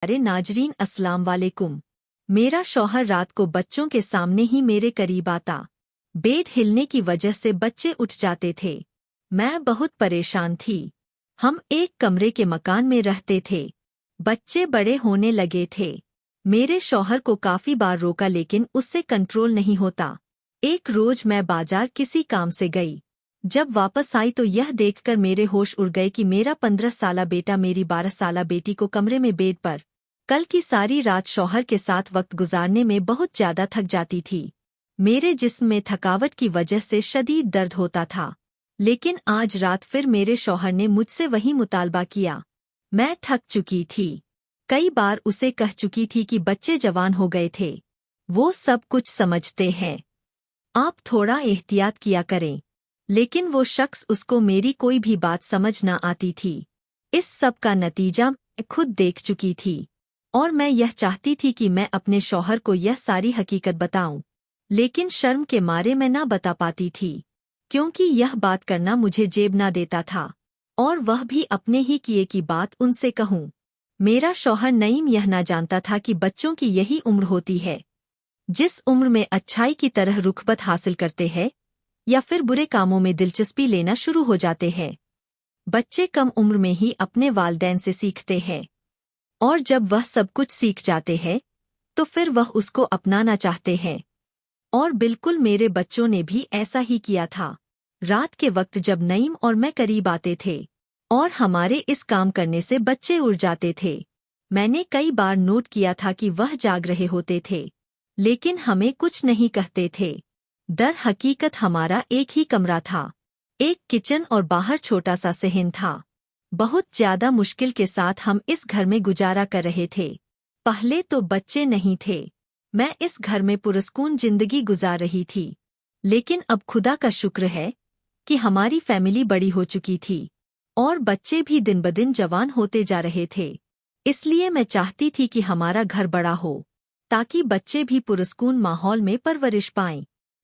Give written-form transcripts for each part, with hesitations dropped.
प्यारे नाजरीन, अस्सलाम वालेकुम। मेरा शौहर रात को बच्चों के सामने ही मेरे करीब आता। बेड हिलने की वजह से बच्चे उठ जाते थे। मैं बहुत परेशान थी। हम एक कमरे के मकान में रहते थे। बच्चे बड़े होने लगे थे। मेरे शौहर को काफी बार रोका लेकिन उससे कंट्रोल नहीं होता। एक रोज मैं बाजार किसी काम से गई। जब वापस आई तो यह देखकर मेरे होश उड़ गए कि मेरा 15 साला बेटा मेरी 12 साला बेटी को कमरे में बेड पर कल की सारी रात शौहर के साथ वक्त गुजारने में बहुत ज्यादा थक जाती थी। मेरे जिस्म में थकावट की वजह से शदीद दर्द होता था। लेकिन आज रात फिर मेरे शौहर ने मुझसे वही मुतालबा किया। मैं थक चुकी थी। कई बार उसे कह चुकी थी कि बच्चे जवान हो गए थे। वो सब कुछ समझते हैं। आप थोड़ा एहतियात किया करें। लेकिन वो शख्स, उसको मेरी कोई भी बात समझ न आती थी। इस सब का नतीजा मैं खुद देख चुकी थी और मैं यह चाहती थी कि मैं अपने शौहर को यह सारी हकीकत बताऊं, लेकिन शर्म के मारे मैं ना बता पाती थी, क्योंकि यह बात करना मुझे जेब ना देता था और वह भी अपने ही किए की बात उनसे कहूं। मेरा शौहर नईम यह ना जानता था कि बच्चों की यही उम्र होती है, जिस उम्र में अच्छाई की तरह रुखबत हासिल करते हैं या फिर बुरे कामों में दिलचस्पी लेना शुरू हो जाते हैं। बच्चे कम उम्र में ही अपने वालिदैन से सीखते हैं और जब वह सब कुछ सीख जाते हैं तो फिर वह उसको अपनाना चाहते हैं। और बिल्कुल मेरे बच्चों ने भी ऐसा ही किया था। रात के वक्त जब नईम और मैं करीब आते थे और हमारे इस काम करने से बच्चे उड़ जाते थे, मैंने कई बार नोट किया था कि वह जाग रहे होते थे लेकिन हमें कुछ नहीं कहते थे। दर हकीकत हमारा एक ही कमरा था, एक किचन और बाहर छोटा सा सहन था। बहुत ज्यादा मुश्किल के साथ हम इस घर में गुजारा कर रहे थे। पहले तो बच्चे नहीं थे। मैं इस घर में पुरस्कून जिंदगी गुजार रही थी। लेकिन अब खुदा का शुक्र है कि हमारी फैमिली बड़ी हो चुकी थी और बच्चे भी दिन ब दिन जवान होते जा रहे थे। इसलिए मैं चाहती थी कि हमारा घर बड़ा हो ताकि बच्चे भी पुरस्कून माहौल में परवरिश पाएं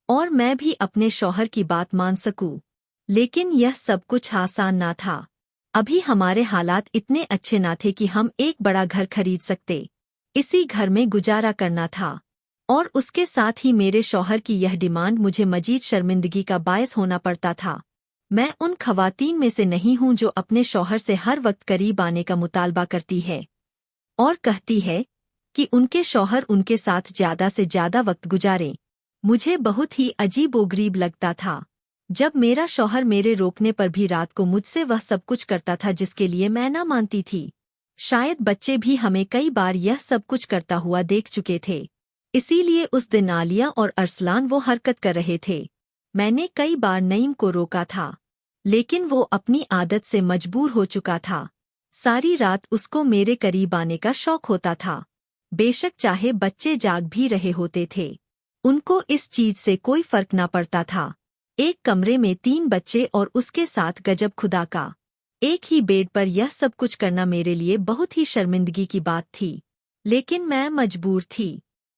और मैं भी अपने शौहर की बात मान सकूं। लेकिन यह सब कुछ आसान ना था। अभी हमारे हालात इतने अच्छे ना थे कि हम एक बड़ा घर खरीद सकते। इसी घर में गुजारा करना था और उसके साथ ही मेरे शौहर की यह डिमांड मुझे मजीद शर्मिंदगी का बायस होना पड़ता था। मैं उन खवातीन में से नहीं हूं जो अपने शौहर से हर वक्त करीब आने का मुतालबा करती है और कहती है कि उनके शौहर उनके साथ ज्यादा से ज्यादा वक्त गुजारें। मुझे बहुत ही अजीबोगरीब लगता था जब मेरा शौहर मेरे रोकने पर भी रात को मुझसे वह सब कुछ करता था जिसके लिए मैं ना मानती थी। शायद बच्चे भी हमें कई बार यह सब कुछ करता हुआ देख चुके थे, इसीलिए उस दिन आलिया और अरसलान वो हरकत कर रहे थे। मैंने कई बार नईम को रोका था लेकिन वो अपनी आदत से मजबूर हो चुका था। सारी रात उसको मेरे करीब आने का शौक होता था, बेशक चाहे बच्चे जाग भी रहे होते थे। उनको इस चीज से कोई फर्क ना पड़ता था। एक कमरे में 3 बच्चे और उसके साथ गजब खुदा का। एक ही बेड पर यह सब कुछ करना मेरे लिए बहुत ही शर्मिंदगी की बात थी, लेकिन मैं मजबूर थी।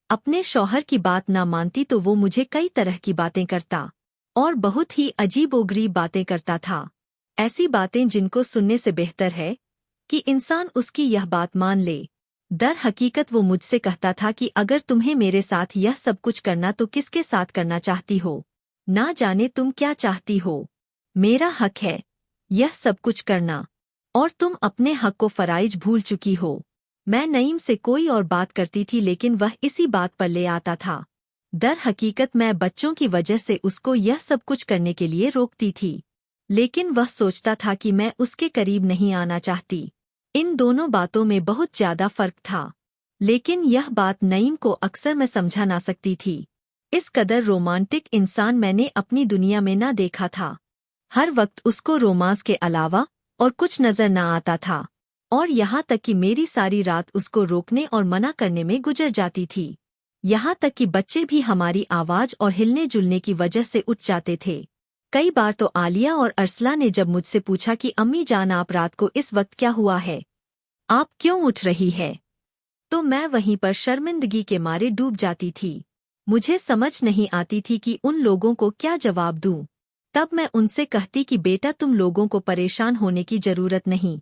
अपने शौहर की बात ना मानती तो वो मुझे कई तरह की बातें करता और बहुत ही अजीबोगरीब बातें करता था। ऐसी बातें जिनको सुनने से बेहतर है कि इंसान उसकी यह बात मान ले। दर हकीकत वो मुझसे कहता था कि अगर तुम्हें मेरे साथ यह सब कुछ करना तो किसके साथ करना चाहती हो? ना जाने तुम क्या चाहती हो। मेरा हक है यह सब कुछ करना और तुम अपने हक को फराइज भूल चुकी हो। मैं नईम से कोई और बात करती थी लेकिन वह इसी बात पर ले आता था। दर हकीकत मैं बच्चों की वजह से उसको यह सब कुछ करने के लिए रोकती थी, लेकिन वह सोचता था कि मैं उसके करीब नहीं आना चाहती। इन दोनों बातों में बहुत ज्यादा फर्क था, लेकिन यह बात नईम को अक्सर मैं समझा ना सकती थी। इस कदर रोमांटिक इंसान मैंने अपनी दुनिया में ना देखा था। हर वक्त उसको रोमांस के अलावा और कुछ नजर ना आता था और यहाँ तक कि मेरी सारी रात उसको रोकने और मना करने में गुजर जाती थी। यहाँ तक कि बच्चे भी हमारी आवाज और हिलने जुलने की वजह से उठ जाते थे। कई बार तो आलिया और अरसला ने जब मुझसे पूछा कि अम्मी जान आप रात को इस वक्त क्या हुआ है, आप क्यों उठ रही है, तो मैं वहीं पर शर्मिंदगी के मारे डूब जाती थी। मुझे समझ नहीं आती थी कि उन लोगों को क्या जवाब दूं। तब मैं उनसे कहती कि बेटा तुम लोगों को परेशान होने की जरूरत नहीं,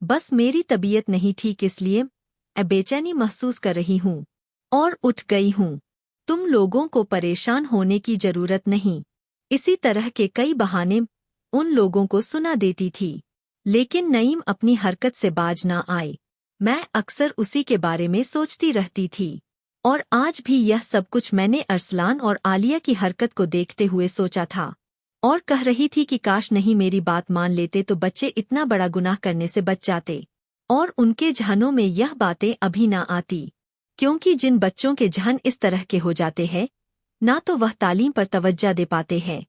बस मेरी तबीयत नहीं ठीक इसलिए बेचैनी महसूस कर रही हूँ और उठ गई हूँ। तुम लोगों को परेशान होने की जरूरत नहीं। इसी तरह के कई बहाने उन लोगों को सुना देती थी, लेकिन नईम अपनी हरकत से बाज ना आए। मैं अक्सर उसी के बारे में सोचती रहती थी, और आज भी यह सब कुछ मैंने अरसलान और आलिया की हरकत को देखते हुए सोचा था, और कह रही थी कि काश नहीं मेरी बात मान लेते तो बच्चे इतना बड़ा गुनाह करने से बच जाते, और उनके जहनों में यह बातें अभी ना आती। क्योंकि जिन बच्चों के जहन इस तरह के हो जाते हैं, ना तो वह तालीम पर तवज्जो दे पाते हैं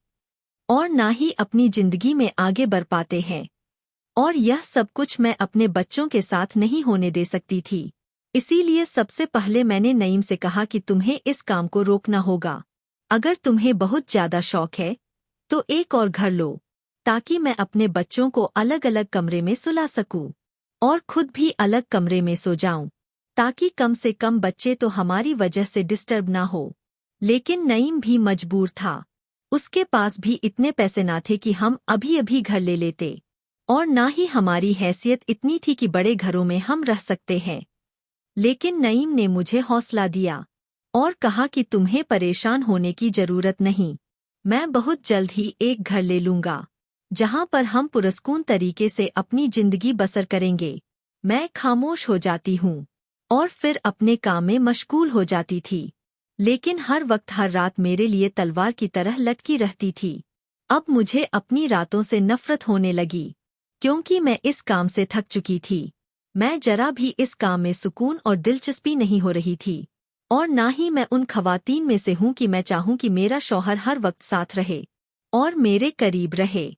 और ना ही अपनी जिंदगी में आगे बढ़ पाते हैं। और यह सब कुछ मैं अपने बच्चों के साथ नहीं होने दे सकती थी। इसीलिए सबसे पहले मैंने नईम से कहा कि तुम्हें इस काम को रोकना होगा। अगर तुम्हें बहुत ज्यादा शौक है तो एक और घर लो, ताकि मैं अपने बच्चों को अलग अलग कमरे में सुला सकूं और खुद भी अलग कमरे में सो जाऊं, ताकि कम से कम बच्चे तो हमारी वजह से डिस्टर्ब ना हो। लेकिन नईम भी मजबूर था। उसके पास भी इतने पैसे ना थे कि हम अभी अभी घर ले लेते, और ना ही हमारी हैसियत इतनी थी कि बड़े घरों में हम रह सकते हैं। लेकिन नईम ने मुझे हौसला दिया और कहा कि तुम्हें परेशान होने की जरूरत नहीं, मैं बहुत जल्द ही एक घर ले लूंगा जहां पर हम पुरस्कून तरीके से अपनी जिंदगी बसर करेंगे। मैं खामोश हो जाती हूँ और फिर अपने काम में मशगूल हो जाती थी, लेकिन हर वक्त हर रात मेरे लिए तलवार की तरह लटकी रहती थी। अब मुझे अपनी रातों से नफरत होने लगी, क्योंकि मैं इस काम से थक चुकी थी। मैं जरा भी इस काम में सुकून और दिलचस्पी नहीं हो रही थी, और ना ही मैं उन खवातीन में से हूँ कि मैं चाहूँ कि मेरा शौहर हर वक्त साथ रहे और मेरे करीब रहे।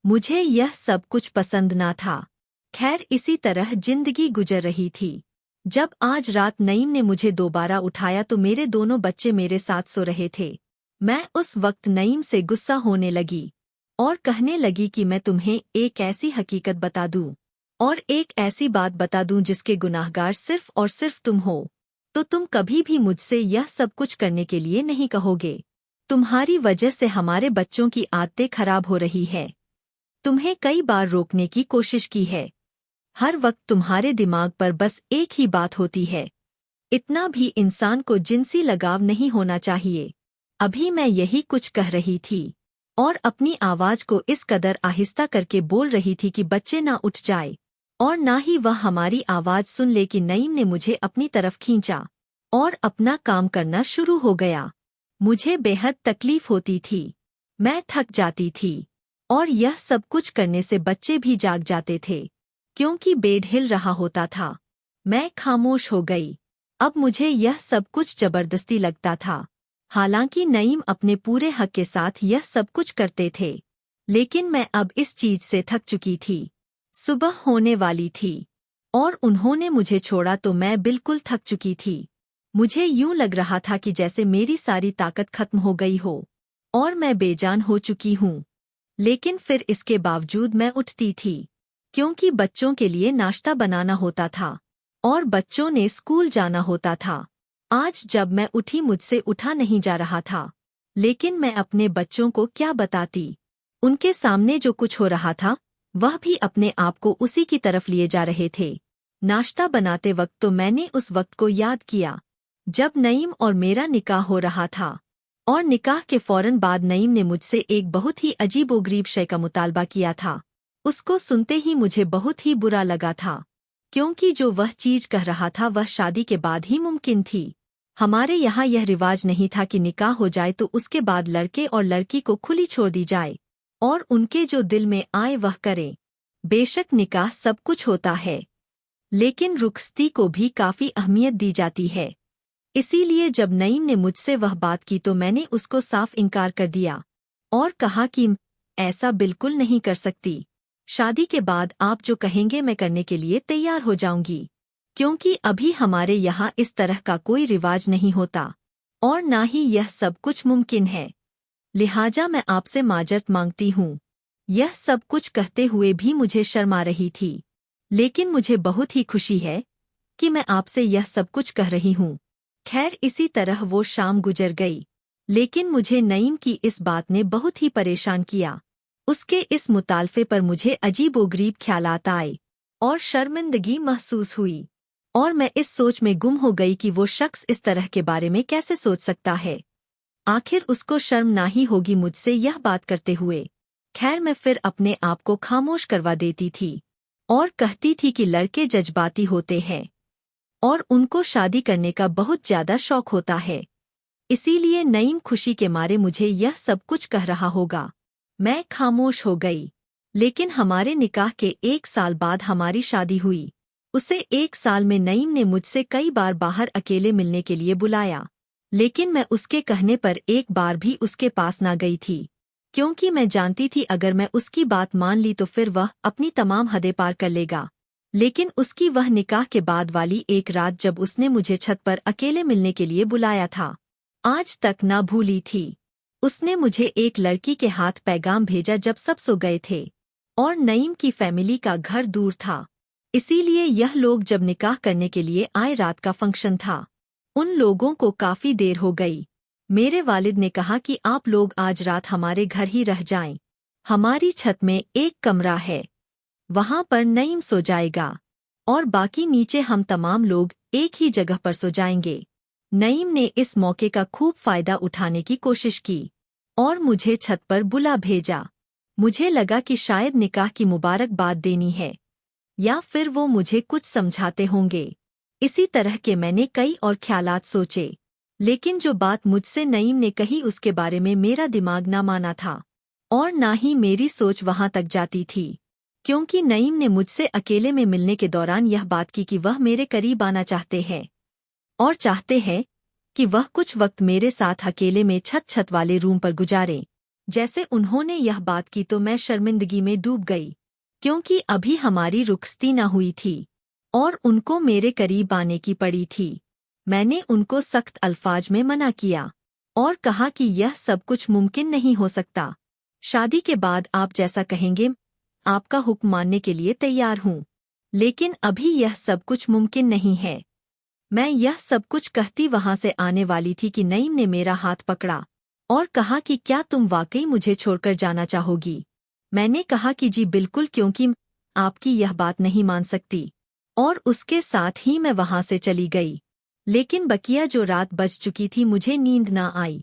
मुझे यह सब कुछ पसंद ना था। खैर, इसी तरह जिंदगी गुजर रही थी। जब आज रात नईम ने मुझे दोबारा उठाया तो मेरे दोनों बच्चे मेरे साथ सो रहे थे। मैं उस वक्त नईम से गुस्सा होने लगी और कहने लगी कि मैं तुम्हें एक ऐसी हकीकत बता दूं और एक ऐसी बात बता दूं जिसके गुनाहगार सिर्फ और सिर्फ तुम हो, तो तुम कभी भी मुझसे यह सब कुछ करने के लिए नहीं कहोगे। तुम्हारी वजह से हमारे बच्चों की आदतें खराब हो रही है। तुम्हें कई बार रोकने की कोशिश की है। हर वक्त तुम्हारे दिमाग पर बस एक ही बात होती है, इतना भी इंसान को जिनसी लगाव नहीं होना चाहिए। अभी मैं यही कुछ कह रही थी और अपनी आवाज को इस कदर आहिस्ता करके बोल रही थी कि बच्चे ना उठ जाए और ना ही वह हमारी आवाज सुन ले कि नईम ने मुझे अपनी तरफ खींचा और अपना काम करना शुरू हो गया। मुझे बेहद तकलीफ होती थी। मैं थक जाती थी और यह सब कुछ करने से बच्चे भी जाग जाते थे, क्योंकि बेड हिल रहा होता था। मैं खामोश हो गई। अब मुझे यह सब कुछ जबरदस्ती लगता था। हालांकि नईम अपने पूरे हक के साथ यह सब कुछ करते थे, लेकिन मैं अब इस चीज से थक चुकी थी। सुबह होने वाली थी और उन्होंने मुझे छोड़ा तो मैं बिल्कुल थक चुकी थी। मुझे यूं लग रहा था कि जैसे मेरी सारी ताकत खत्म हो गई हो और मैं बेजान हो चुकी हूँ। लेकिन फिर इसके बावजूद मैं उठती थी, क्योंकि बच्चों के लिए नाश्ता बनाना होता था और बच्चों ने स्कूल जाना होता था। आज जब मैं उठी मुझसे उठा नहीं जा रहा था, लेकिन मैं अपने बच्चों को क्या बताती। उनके सामने जो कुछ हो रहा था वह भी अपने आप को उसी की तरफ लिए जा रहे थे। नाश्ता बनाते वक्त तो मैंने उस वक्त को याद किया जब नईम और मेरा निकाह हो रहा था, और निकाह के फौरन बाद नईम ने मुझसे एक बहुत ही अजीबोगरीब शय का मुतालबा किया था। उसको सुनते ही मुझे बहुत ही बुरा लगा था, क्योंकि जो वह चीज कह रहा था वह शादी के बाद ही मुमकिन थी। हमारे यहाँ यह रिवाज नहीं था कि निकाह हो जाए तो उसके बाद लड़के और लड़की को खुली छोड़ दी जाए और उनके जो दिल में आए वह करें। बेशक निकाह सब कुछ होता है, लेकिन रुखसती को भी काफी अहमियत दी जाती है। इसीलिए जब नईम ने मुझसे वह बात की तो मैंने उसको साफ इनकार कर दिया और कहा कि ऐसा बिल्कुल नहीं कर सकती। शादी के बाद आप जो कहेंगे मैं करने के लिए तैयार हो जाऊंगी, क्योंकि अभी हमारे यहाँ इस तरह का कोई रिवाज नहीं होता और ना ही यह सब कुछ मुमकिन है। लिहाजा मैं आपसे माजरत मांगती हूँ। यह सब कुछ कहते हुए भी मुझे शर्म आ रही थी, लेकिन मुझे बहुत ही खुशी है कि मैं आपसे यह सब कुछ कह रही हूँ। खैर, इसी तरह वो शाम गुजर गई, लेकिन मुझे नईम की इस बात ने बहुत ही परेशान किया। उसके इस मुतालफे पर मुझे अजीबोगरीब ख्यालात आए और शर्मिंदगी महसूस हुई। और मैं इस सोच में गुम हो गई कि वो शख्स इस तरह के बारे में कैसे सोच सकता है। आखिर उसको शर्म ना ही होगी मुझसे यह बात करते हुए। खैर मैं फिर अपने आप को खामोश करवा देती थी और कहती थी कि लड़के जज्बाती होते हैं और उनको शादी करने का बहुत ज्यादा शौक होता है, इसीलिए नईम खुशी के मारे मुझे यह सब कुछ कह रहा होगा। मैं खामोश हो गई। लेकिन हमारे निकाह के 1 साल बाद हमारी शादी हुई। उसे 1 साल में नईम ने मुझसे कई बार बाहर अकेले मिलने के लिए बुलाया, लेकिन मैं उसके कहने पर एक बार भी उसके पास ना गई थी, क्योंकि मैं जानती थी अगर मैं उसकी बात मान ली तो फिर वह अपनी तमाम हदें पार कर लेगा। लेकिन उसकी वह निकाह के बाद वाली एक रात जब उसने मुझे छत पर अकेले मिलने के लिए बुलाया था, आज तक ना भूली थी। उसने मुझे एक लड़की के हाथ पैगाम भेजा जब सब सो गए थे और नईम की फैमिली का घर दूर था, इसीलिए यह लोग जब निकाह करने के लिए आए रात का फंक्शन था। उन लोगों को काफी देर हो गई। मेरे वालिद ने कहा कि आप लोग आज रात हमारे घर ही रह जाएं। हमारी छत में एक कमरा है, वहां पर नईम सो जाएगा और बाकी नीचे हम तमाम लोग एक ही जगह पर सो जाएंगे। नईम ने इस मौके का खूब फायदा उठाने की कोशिश की और मुझे छत पर बुला भेजा। मुझे लगा कि शायद निकाह की मुबारकबाद देनी है या फिर वो मुझे कुछ समझाते होंगे। इसी तरह के मैंने कई और ख्यालात सोचे, लेकिन जो बात मुझसे नईम ने कही उसके बारे में मेरा दिमाग ना माना था और ना ही मेरी सोच वहां तक जाती थी, क्योंकि नईम ने मुझसे अकेले में मिलने के दौरान यह बात की कि वह मेरे करीब आना चाहते हैं और चाहते हैं कि वह कुछ वक्त मेरे साथ अकेले में छत वाले रूम पर गुजारें। जैसे उन्होंने यह बात की तो मैं शर्मिंदगी में डूब गई, क्योंकि अभी हमारी रुखसती न हुई थी और उनको मेरे करीब आने की पड़ी थी। मैंने उनको सख्त अल्फाज में मना किया और कहा कि यह सब कुछ मुमकिन नहीं हो सकता। शादी के बाद आप जैसा कहेंगे आपका हुक्म मानने के लिए तैयार हूँ, लेकिन अभी यह सब कुछ मुमकिन नहीं है। मैं यह सब कुछ कहती वहां से आने वाली थी कि नईम ने मेरा हाथ पकड़ा और कहा कि क्या तुम वाकई मुझे छोड़कर जाना चाहोगी। मैंने कहा कि जी बिल्कुल, क्योंकि आपकी यह बात नहीं मान सकती, और उसके साथ ही मैं वहां से चली गई। लेकिन बकिया जो रात बज चुकी थी मुझे नींद ना आई।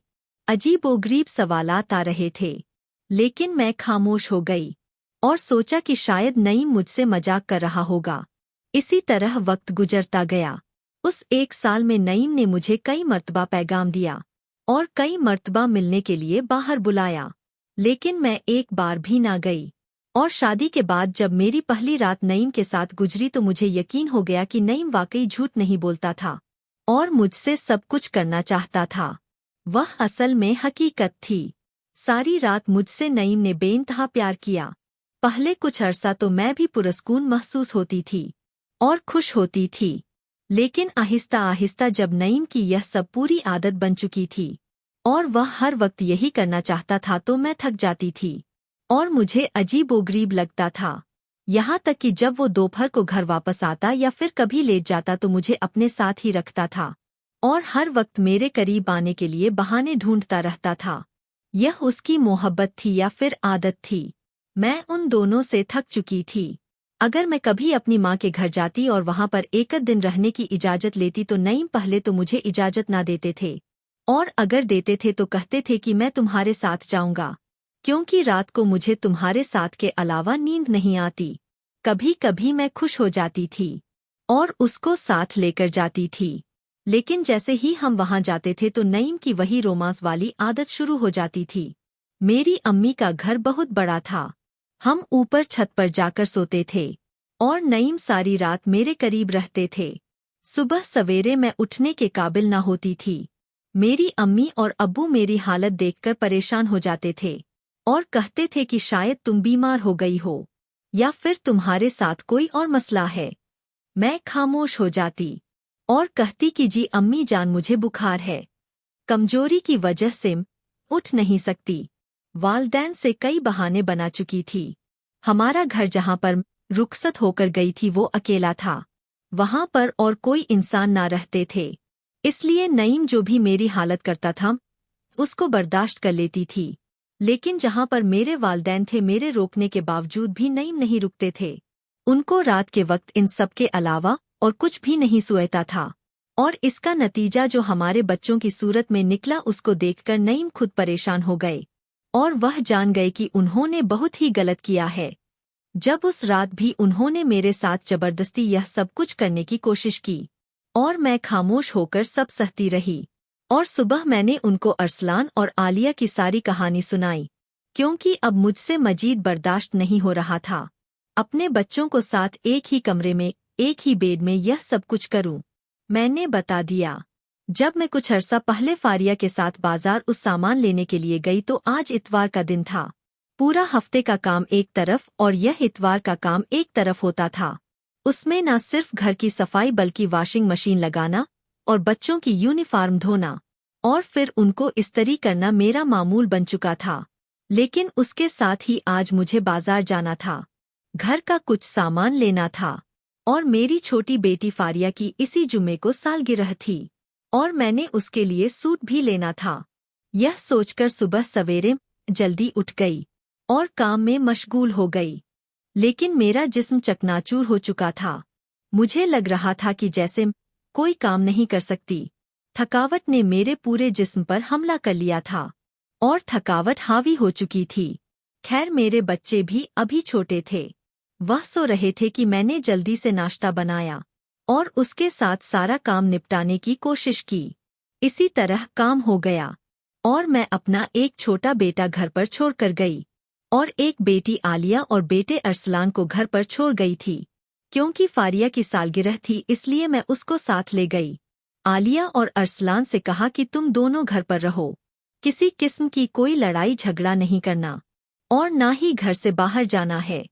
अजीबोगरीब सवालात आ रहे थे, लेकिन मैं खामोश हो गई और सोचा कि शायद नईम मुझसे मजाक कर रहा होगा। इसी तरह वक्त गुजरता गया। उस 1 साल में नईम ने मुझे कई मर्तबा पैगाम दिया और कई मर्तबा मिलने के लिए बाहर बुलाया, लेकिन मैं एक बार भी ना गई। और शादी के बाद जब मेरी पहली रात नईम के साथ गुजरी तो मुझे यकीन हो गया कि नईम वाकई झूठ नहीं बोलता था और मुझसे सब कुछ करना चाहता था। वह असल में हकीकत थी। सारी रात मुझसे नईम ने बेइंतहा प्यार किया। पहले कुछ अरसा तो मैं भी पुरस्कून महसूस होती थी और खुश होती थी, लेकिन आहिस्ता आहिस्ता जब नईम की यह सब पूरी आदत बन चुकी थी और वह हर वक्त यही करना चाहता था तो मैं थक जाती थी और मुझे अजीबोगरीब लगता था। यहाँ तक कि जब वो दोपहर को घर वापस आता या फिर कभी लेट जाता तो मुझे अपने साथ ही रखता था और हर वक्त मेरे करीब आने के लिए बहाने ढूंढता रहता था। यह उसकी मोहब्बत थी या फिर आदत थी, मैं उन दोनों से थक चुकी थी। अगर मैं कभी अपनी माँ के घर जाती और वहाँ पर एक दिन रहने की इजाज़त लेती तो नईम पहले तो मुझे इजाज़त ना देते थे, और अगर देते थे तो कहते थे कि मैं तुम्हारे साथ जाऊंगा, क्योंकि रात को मुझे तुम्हारे साथ के अलावा नींद नहीं आती। कभी कभी मैं खुश हो जाती थी और उसको साथ लेकर जाती थी, लेकिन जैसे ही हम वहाँ जाते थे तो नईम की वही रोमांस वाली आदत शुरू हो जाती थी। मेरी अम्मी का घर बहुत बड़ा था। हम ऊपर छत पर जाकर सोते थे और नईम सारी रात मेरे करीब रहते थे। सुबह सवेरे मैं उठने के काबिल न होती थी। मेरी अम्मी और अब्बू मेरी हालत देखकर परेशान हो जाते थे और कहते थे कि शायद तुम बीमार हो गई हो या फिर तुम्हारे साथ कोई और मसला है। मैं खामोश हो जाती और कहती कि जी अम्मी जान मुझे बुखार है, कमजोरी की वजह से उठ नहीं सकती। वालदैन से कई बहाने बना चुकी थी। हमारा घर जहाँ पर रुखसत होकर गई थी वो अकेला था, वहाँ पर और कोई इंसान ना रहते थे, इसलिए नईम जो भी मेरी हालत करता था उसको बर्दाश्त कर लेती थी। लेकिन जहाँ पर मेरे वालदैन थे मेरे रोकने के बावजूद भी नईम नहीं रुकते थे। उनको रात के वक्त इन सब के अलावा और कुछ भी नहीं सोचता था। और इसका नतीजा जो हमारे बच्चों की सूरत में निकला उसको देखकर नईम खुद परेशान हो गए और वह जान गए कि उन्होंने बहुत ही गलत किया है। जब उस रात भी उन्होंने मेरे साथ जबरदस्ती यह सब कुछ करने की कोशिश की और मैं खामोश होकर सब सहती रही। और सुबह मैंने उनको अरसलान और आलिया की सारी कहानी सुनाई, क्योंकि अब मुझसे मजीद बर्दाश्त नहीं हो रहा था अपने बच्चों को साथ एक ही कमरे में एक ही बेड में यह सब कुछ करूं। मैंने बता दिया, जब मैं कुछ अरसा पहले फारिया के साथ बाजार उस सामान लेने के लिए गई तो आज इतवार का दिन था। पूरा हफ्ते का काम एक तरफ और यह इतवार का काम एक तरफ होता था। उसमें न सिर्फ घर की सफाई बल्कि वॉशिंग मशीन लगाना और बच्चों की यूनिफॉर्म धोना और फिर उनको इस्त्री करना मेरा मामूल बन चुका था। लेकिन उसके साथ ही आज मुझे बाजार जाना था, घर का कुछ सामान लेना था और मेरी छोटी बेटी फारिया की इसी जुम्मे को सालगिरह थी और मैंने उसके लिए सूट भी लेना था। यह सोचकर सुबह सवेरे जल्दी उठ गई और काम में मशगूल हो गई, लेकिन मेरा जिस्म चकनाचूर हो चुका था। मुझे लग रहा था कि जैसे कोई काम नहीं कर सकती। थकावट ने मेरे पूरे जिस्म पर हमला कर लिया था और थकावट हावी हो चुकी थी। खैर मेरे बच्चे भी अभी छोटे थे, वह सो रहे थे कि मैंने जल्दी से नाश्ता बनाया और उसके साथ सारा काम निपटाने की कोशिश की। इसी तरह काम हो गया और मैं अपना एक छोटा बेटा घर पर छोड़कर गई और एक बेटी आलिया और बेटे अरसलान को घर पर छोड़ गई थी। क्योंकि फारिया की सालगिरह थी इसलिए मैं उसको साथ ले गई। आलिया और अरसलान से कहा कि तुम दोनों घर पर रहो, किसी किस्म की कोई लड़ाई झगड़ा नहीं करना और ना ही घर से बाहर जाना है।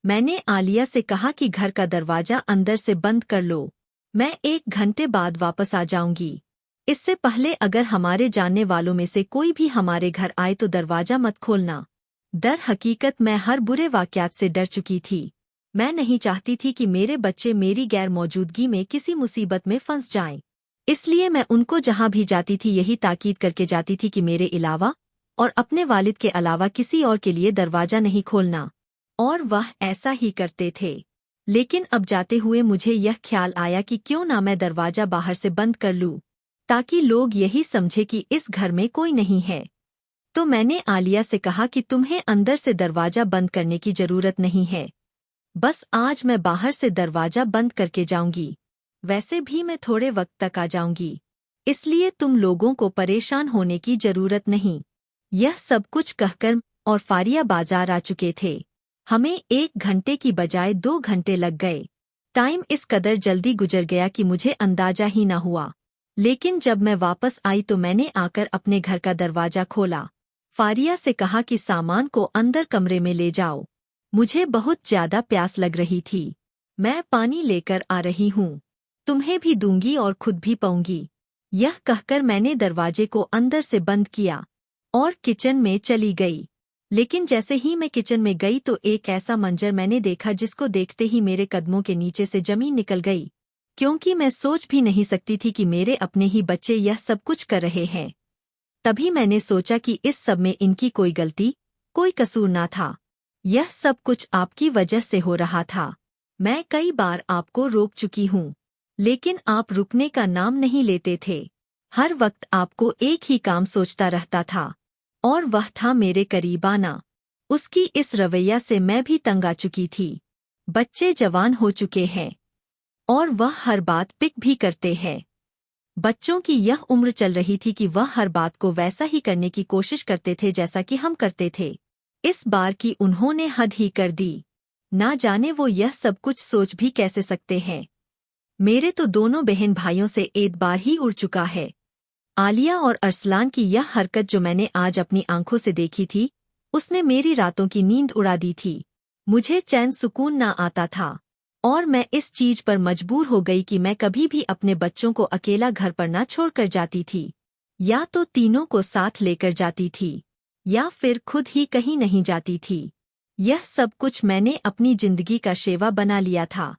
मैंने आलिया से कहा कि घर का दरवाजा अंदर से बंद कर लो, मैं 1 घंटे बाद वापस आ जाऊंगी। इससे पहले अगर हमारे जानने वालों में से कोई भी हमारे घर आए तो दरवाजा मत खोलना। दर हकीकत मैं हर बुरे वाक़यात से डर चुकी थी। मैं नहीं चाहती थी कि मेरे बच्चे मेरी गैर मौजूदगी में किसी मुसीबत में फंस जाएं। इसलिए मैं उनको जहां भी जाती थी यही ताकीद करके जाती थी कि मेरे अलावा और अपने वालिद के अलावा किसी और के लिए दरवाजा नहीं खोलना, और वह ऐसा ही करते थे। लेकिन अब जाते हुए मुझे यह ख्याल आया कि क्यों ना मैं दरवाजा बाहर से बंद कर लूं, ताकि लोग यही समझे कि इस घर में कोई नहीं है। तो मैंने आलिया से कहा कि तुम्हें अंदर से दरवाजा बंद करने की जरूरत नहीं है, बस आज मैं बाहर से दरवाजा बंद करके जाऊंगी। वैसे भी मैं थोड़े वक्त तक आ जाऊंगी, इसलिए तुम लोगों को परेशान होने की जरूरत नहीं। यह सब कुछ कहकर और फारिया बाजार आ चुके थे। हमें 1 घंटे की बजाय 2 घंटे लग गए। टाइम इस कदर जल्दी गुजर गया कि मुझे अंदाजा ही न हुआ। लेकिन जब मैं वापस आई तो मैंने आकर अपने घर का दरवाजा खोला। फारिया से कहा कि सामान को अंदर कमरे में ले जाओ, मुझे बहुत ज्यादा प्यास लग रही थी। मैं पानी लेकर आ रही हूँ, तुम्हें भी दूंगी और खुद भी पीऊंगी। यह कहकर मैंने दरवाजे को अंदर से बंद किया और किचन में चली गई। लेकिन जैसे ही मैं किचन में गई तो एक ऐसा मंजर मैंने देखा जिसको देखते ही मेरे कदमों के नीचे से जमीन निकल गई, क्योंकि मैं सोच भी नहीं सकती थी कि मेरे अपने ही बच्चे यह सब कुछ कर रहे हैं। तभी मैंने सोचा कि इस सब में इनकी कोई गलती, कोई कसूर ना था। यह सब कुछ आपकी वजह से हो रहा था। मैं कई बार आपको रोक चुकी हूँ, लेकिन आप रुकने का नाम नहीं लेते थे। हर वक्त आपको एक ही काम सोचता रहता था, और वह था मेरे करीब आना। उसकी इस रवैया से मैं भी तंग आ चुकी थी। बच्चे जवान हो चुके हैं और वह हर बात पिक भी करते हैं। बच्चों की यह उम्र चल रही थी कि वह हर बात को वैसा ही करने की कोशिश करते थे जैसा कि हम करते थे। इस बार की उन्होंने हद ही कर दी। ना जाने वो यह सब कुछ सोच भी कैसे सकते हैं। मेरे तो दोनों बहन भाइयों से एक बार ही उड़ चुका है। आलिया और अरसलान की यह हरकत जो मैंने आज अपनी आंखों से देखी थी, उसने मेरी रातों की नींद उड़ा दी थी। मुझे चैन सुकून ना आता था और मैं इस चीज पर मजबूर हो गई कि मैं कभी भी अपने बच्चों को अकेला घर पर ना छोड़कर जाती थी। या तो तीनों को साथ लेकर जाती थी या फिर खुद ही कहीं नहीं जाती थी। यह सब कुछ मैंने अपनी जिंदगी का शेवा बना लिया था।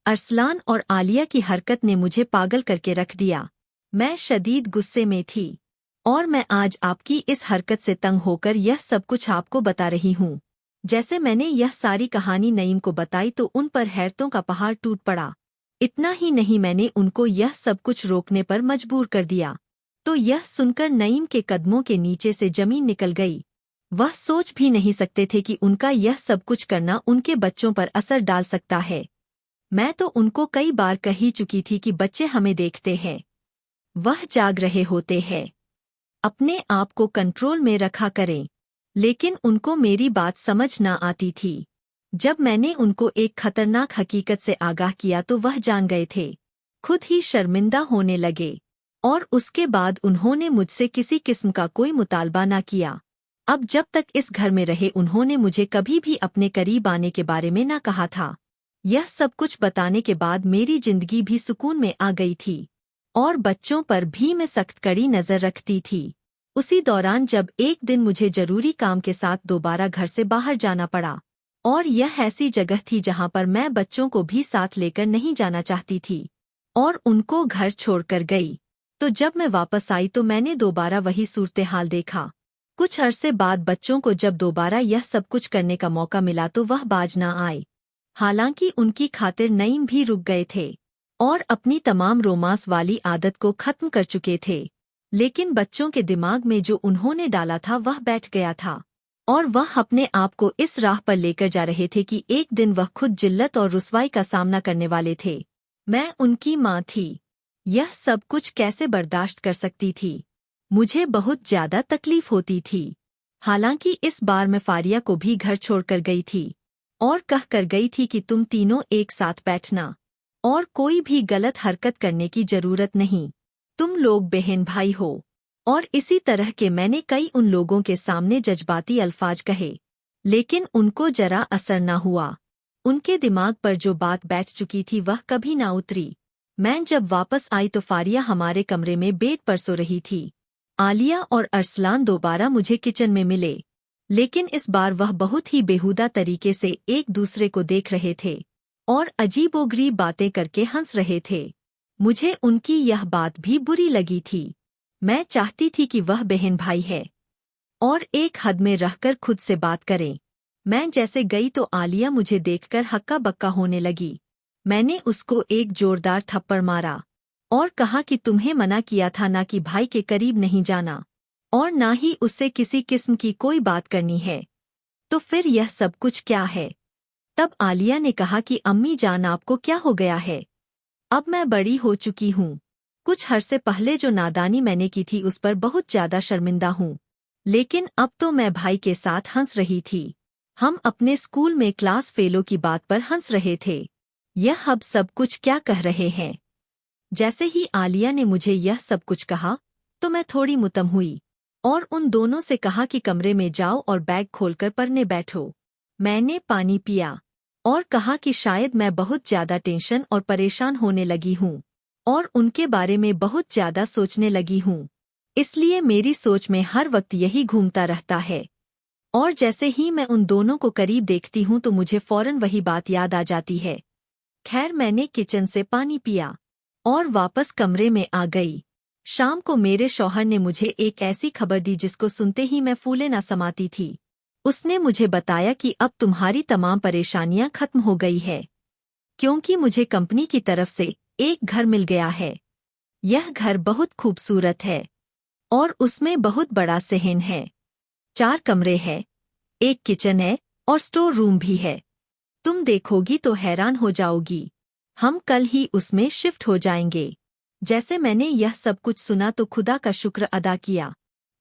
अरसलान और आलिया की हरकत ने मुझे पागल करके रख दिया। मैं शदीद गुस्से में थी और मैं आज आपकी इस हरकत से तंग होकर यह सब कुछ आपको बता रही हूँ। जैसे मैंने यह सारी कहानी नईम को बताई तो उन पर हैरतों का पहाड़ टूट पड़ा। इतना ही नहीं, मैंने उनको यह सब कुछ रोकने पर मजबूर कर दिया। तो यह सुनकर नईम के कदमों के नीचे से जमीन निकल गई। वह सोच भी नहीं सकते थे कि उनका यह सब कुछ करना उनके बच्चों पर असर डाल सकता है। मैं तो उनको कई बार कह ही चुकी थी कि बच्चे हमें देखते हैं, वह जाग रहे होते हैं, अपने आप को कंट्रोल में रखा करें। लेकिन उनको मेरी बात समझ ना आती थी। जब मैंने उनको एक खतरनाक हकीकत से आगाह किया तो वह जान गए थे, खुद ही शर्मिंदा होने लगे, और उसके बाद उन्होंने मुझसे किसी किस्म का कोई मुतालबा ना किया। अब जब तक इस घर में रहे उन्होंने मुझे कभी भी अपने करीब आने के बारे में ना कहा था। यह सब कुछ बताने के बाद मेरी जिंदगी भी सुकून में आ गई थी, और बच्चों पर भी मैं सख्त कड़ी नजर रखती थी। उसी दौरान जब एक दिन मुझे जरूरी काम के साथ दोबारा घर से बाहर जाना पड़ा, और यह ऐसी जगह थी जहां पर मैं बच्चों को भी साथ लेकर नहीं जाना चाहती थी और उनको घर छोड़कर गई, तो जब मैं वापस आई तो मैंने दोबारा वही सूरत-ए-हाल देखा। कुछ अरसे बाद बच्चों को जब दोबारा यह सब कुछ करने का मौका मिला तो वह बाज ना आए। हालांकि उनकी खातिर नईम भी रुक गए थे और अपनी तमाम रोमांस वाली आदत को खत्म कर चुके थे, लेकिन बच्चों के दिमाग में जो उन्होंने डाला था वह बैठ गया था, और वह अपने आप को इस राह पर लेकर जा रहे थे कि एक दिन वह खुद जिल्लत और रुसवाई का सामना करने वाले थे। मैं उनकी माँ थी, यह सब कुछ कैसे बर्दाश्त कर सकती थी? मुझे बहुत ज्यादा तकलीफ होती थी। हालांकि इस बार मैं फारिया को भी घर छोड़कर गई थी और कह कर गई थी कि तुम तीनों एक साथ बैठना और कोई भी गलत हरकत करने की जरूरत नहीं, तुम लोग बहन भाई हो। और इसी तरह के मैंने कई उन लोगों के सामने जज्बाती अल्फाज कहे, लेकिन उनको जरा असर न हुआ। उनके दिमाग पर जो बात बैठ चुकी थी वह कभी ना उतरी। मैं जब वापस आई तो फारिया हमारे कमरे में बेड पर सो रही थी। आलिया और अरसलान दोबारा मुझे किचन में मिले, लेकिन इस बार वह बहुत ही बेहुदा तरीके से एक दूसरे को देख रहे थे और अजीबोगरीब बातें करके हंस रहे थे। मुझे उनकी यह बात भी बुरी लगी थी। मैं चाहती थी कि वह बहन भाई है और एक हद में रहकर खुद से बात करें। मैं जैसे गई तो आलिया मुझे देखकर हक्का बक्का होने लगी। मैंने उसको एक जोरदार थप्पड़ मारा और कहा कि तुम्हें मना किया था ना कि भाई के करीब नहीं जाना और ना ही उससे किसी किस्म की कोई बात करनी है, तो फिर यह सब कुछ क्या है? तब आलिया ने कहा कि अम्मी जान आपको क्या हो गया है? अब मैं बड़ी हो चुकी हूँ। कुछ अरसे पहले जो नादानी मैंने की थी उस पर बहुत ज्यादा शर्मिंदा हूँ, लेकिन अब तो मैं भाई के साथ हंस रही थी। हम अपने स्कूल में क्लास फेलो की बात पर हंस रहे थे। यह अब सब कुछ क्या कह रहे हैं? जैसे ही आलिया ने मुझे यह सब कुछ कहा तो मैं थोड़ी मुतम हुई और उन दोनों से कहा कि कमरे में जाओ और बैग खोलकर पढ़ने बैठो। मैंने पानी पिया और कहा कि शायद मैं बहुत ज्यादा टेंशन और परेशान होने लगी हूँ और उनके बारे में बहुत ज्यादा सोचने लगी हूँ, इसलिए मेरी सोच में हर वक्त यही घूमता रहता है। और जैसे ही मैं उन दोनों को करीब देखती हूँ तो मुझे फौरन वही बात याद आ जाती है। खैर, मैंने किचन से पानी पिया और वापस कमरे में आ गई। शाम को मेरे शौहर ने मुझे एक ऐसी खबर दी जिसको सुनते ही मैं फूले ना समाती थी। उसने मुझे बताया कि अब तुम्हारी तमाम परेशानियां खत्म हो गई है, क्योंकि मुझे कंपनी की तरफ से एक घर मिल गया है। यह घर बहुत खूबसूरत है और उसमें बहुत बड़ा सहन है, 4 कमरे हैं, एक किचन है और स्टोर रूम भी है। तुम देखोगी तो हैरान हो जाओगी। हम कल ही उसमें शिफ्ट हो जाएंगे। जैसे मैंने यह सब कुछ सुना तो खुदा का शुक्र अदा किया,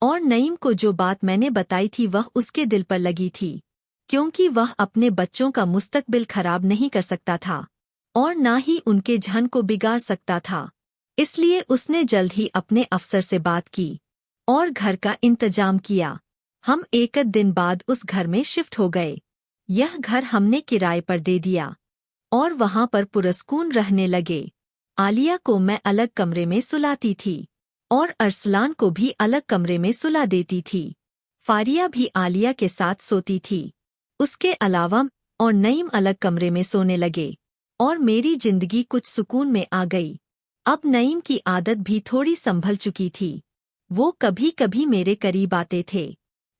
और नईम को जो बात मैंने बताई थी वह उसके दिल पर लगी थी, क्योंकि वह अपने बच्चों का मुस्तकबिल खराब नहीं कर सकता था और ना ही उनके जहन को बिगाड़ सकता था। इसलिए उसने जल्द ही अपने अफसर से बात की और घर का इंतजाम किया। हम एक दिन बाद उस घर में शिफ्ट हो गए। यह घर हमने किराए पर दे दिया और वहां पर पुरस्कून रहने लगे। आलिया को मैं अलग कमरे में सुलाती थी और अरसलान को भी अलग कमरे में सुला देती थी। फारिया भी आलिया के साथ सोती थी। उसके अलावा और नईम अलग कमरे में सोने लगे और मेरी जिंदगी कुछ सुकून में आ गई। अब नईम की आदत भी थोड़ी संभल चुकी थी। वो कभी कभी मेरे करीब आते थे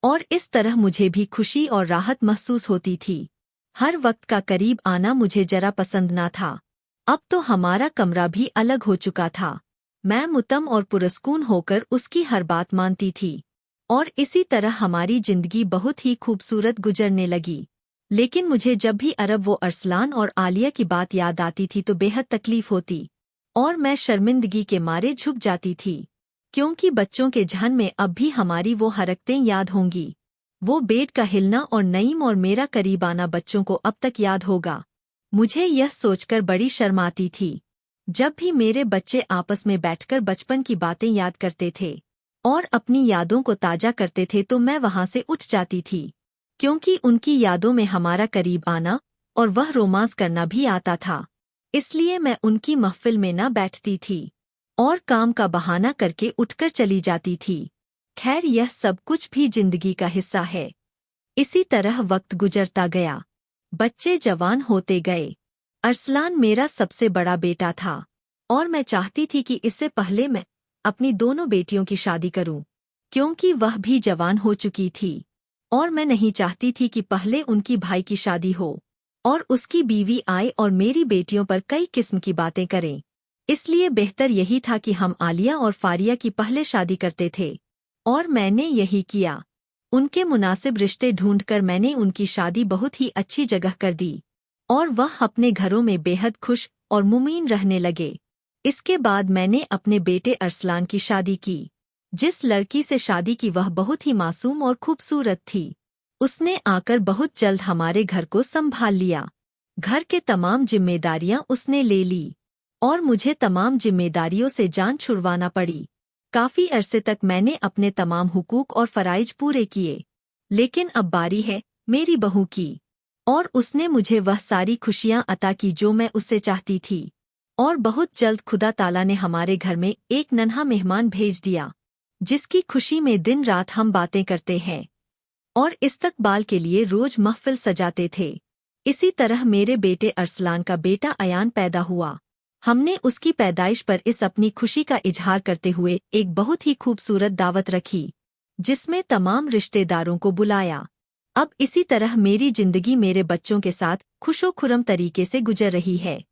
और इस तरह मुझे भी खुशी और राहत महसूस होती थी। हर वक्त का करीब आना मुझे जरा पसंद ना था। अब तो हमारा कमरा भी अलग हो चुका था। मैं मुतम और पुरस्कून होकर उसकी हर बात मानती थी और इसी तरह हमारी जिंदगी बहुत ही खूबसूरत गुजरने लगी। लेकिन मुझे जब भी अरब वो अरसलान और आलिया की बात याद आती थी तो बेहद तकलीफ होती और मैं शर्मिंदगी के मारे झुक जाती थी, क्योंकि बच्चों के जहन में अब भी हमारी वो हरकतें याद होंगी। वो बेड का हिलना और नईम और मेरा करीब आना बच्चों को अब तक याद होगा। मुझे यह सोचकर बड़ी शर्म आती थी। जब भी मेरे बच्चे आपस में बैठकर बचपन की बातें याद करते थे और अपनी यादों को ताजा करते थे तो मैं वहां से उठ जाती थी, क्योंकि उनकी यादों में हमारा करीब आना और वह रोमांस करना भी आता था। इसलिए मैं उनकी महफिल में न बैठती थी और काम का बहाना करके उठकर चली जाती थी। खैर, यह सब कुछ भी जिंदगी का हिस्सा है। इसी तरह वक्त गुजरता गया, बच्चे जवान होते गए। अरसलान मेरा सबसे बड़ा बेटा था और मैं चाहती थी कि इससे पहले मैं अपनी दोनों बेटियों की शादी करूं, क्योंकि वह भी जवान हो चुकी थी और मैं नहीं चाहती थी कि पहले उनकी भाई की शादी हो और उसकी बीवी आए और मेरी बेटियों पर कई किस्म की बातें करें। इसलिए बेहतर यही था कि हम आलिया और फारिया की पहले शादी करते थे और मैंने यही किया। उनके मुनासिब रिश्ते ढूंढकर मैंने उनकी शादी बहुत ही अच्छी जगह कर दी और वह अपने घरों में बेहद खुश और मुमीन रहने लगे। इसके बाद मैंने अपने बेटे अरसलान की शादी की। जिस लड़की से शादी की वह बहुत ही मासूम और खूबसूरत थी। उसने आकर बहुत जल्द हमारे घर को संभाल लिया। घर के तमाम जिम्मेदारियां उसने ले ली और मुझे तमाम जिम्मेदारियों से जान छुड़वाना पड़ी। काफी अरसे तक मैंने अपने तमाम हुकूक और फराइज पूरे किए, लेकिन अब बारी है मेरी बहू की और उसने मुझे वह सारी खुशियां अता की जो मैं उससे चाहती थी। और बहुत जल्द खुदा ताला ने हमारे घर में एक नन्हा मेहमान भेज दिया, जिसकी खुशी में दिन रात हम बातें करते हैं और इस्तकबाल के लिए रोज महफिल सजाते थे। इसी तरह मेरे बेटे अरसलान का बेटा अयान पैदा हुआ। हमने उसकी पैदाइश पर इस अपनी खुशी का इजहार करते हुए एक बहुत ही खूबसूरत दावत रखी, जिसमें तमाम रिश्तेदारों को बुलाया। अब इसी तरह मेरी जिंदगी मेरे बच्चों के साथ खुशो खुरम तरीके से गुजर रही है।